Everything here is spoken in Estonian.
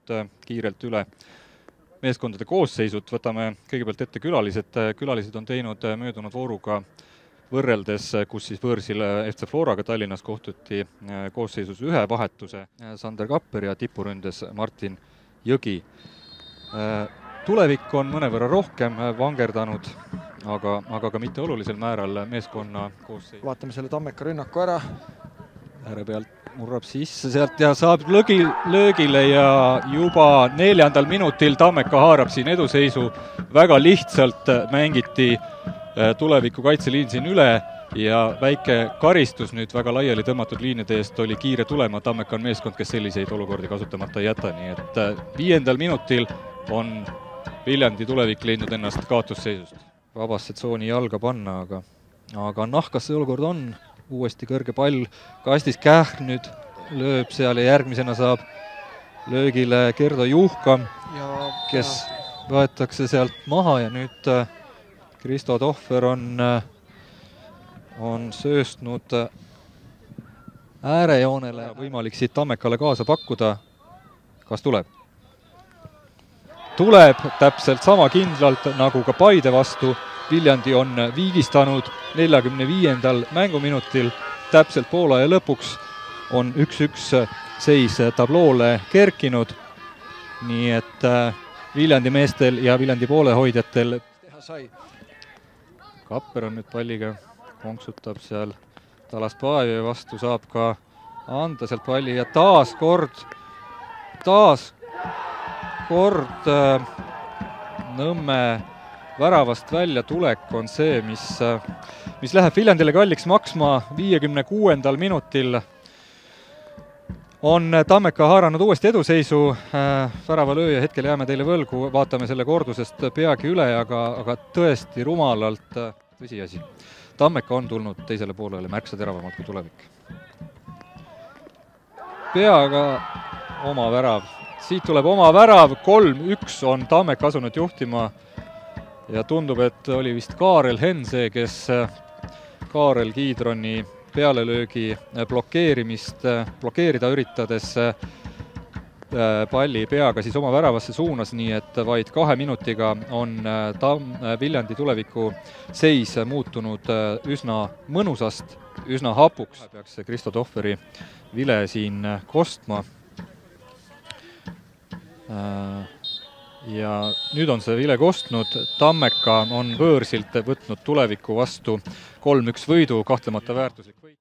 nüüd kiirelt üle meeskondade koosseisud. Võtame kõigepealt ette külalised. Külalised on teinud möödunud vooruga võrreldes, kus siis võõrsil FC Floraga Tallinnas kohtuti koosseisus ühe vahetuse. Sander Kapper ja tipuründes Martin Jõgi. Tulevik on mõnevõrra rohkem vangerdanud, aga ka mitte olulisel määral meeskonna koosseis. Vaatame selle Tammeka rünnaku ära. Ääre pealt murrab sisse sealt ja saab löögile ja juba 4. minutil Tammeka haarab siin eduseisu. Väga lihtsalt mängiti tuleviku kaitseliin siin üle ja väike karistus nüüd väga laiali tõmmatud liinide eest oli kiire tulema. Tammeka on meeskond, kes selliseid olukordi kasutamata ei jäta, nii et 5. minutil on Viljandi tulevik leidnud ennast kaotusseisust. Vabasse tsooni jalga panna, aga nahkas see olukord on. Uuesti kõrge pall kastis, Kähn nüüd lööb seal ja järgmisena saab löögile Gerdo Juhkam, kes võetakse sealt maha ja nüüd Kristo Tohver on sööstnud äärejoonele. Võimalik siit Tammekale kaasa pakkuda. Kas tuleb? Tuleb täpselt sama kindlalt nagu ka Paide vastu. Viljandi on viigistanud 45. mänguminutil. Täpselt poolaja lõpuks on 1-1 seis tabloole kerkinud. Nii et Viljandi meestel ja Viljandi poolehoidjatel teha sai. Kapper on nüüd palliga, konksutab seal Talaspaevi vastu, saab ka anda sealt palli ja taas kord Nõmme väravast välja tulek on see, mis läheb Viljandile kalliks maksma. 56. minutil on Tammeka haaranud uuesti eduseisu. Väravalööja hetkel jääme teile võlgu, vaatame selle kordusest peagi üle, aga tõesti rumalalt tõsiasi. Tammeka on tulnud teisele poolele märksa teravamalt kui tulevik. Peaga oma värav. Siit tuleb oma värav, 3-1 on Tammeka asunud juhtima ja tundub, et oli vist Kaarel Hense, kes Kaarel Kiidroni pealelöögi blokeerida üritades palli peaga siis oma väravasse suunas, nii et vaid 2 minutiga on Viljandi tuleviku seis muutunud üsna mõnusast, üsna hapuks. Peaks Kristo Tohveri vile siin kostma. Ja nüüd on see vile kostnud. Tammeka on võõrsilt võtnud tuleviku vastu 3-1 võidu, kahtlemata väärtuslik võit.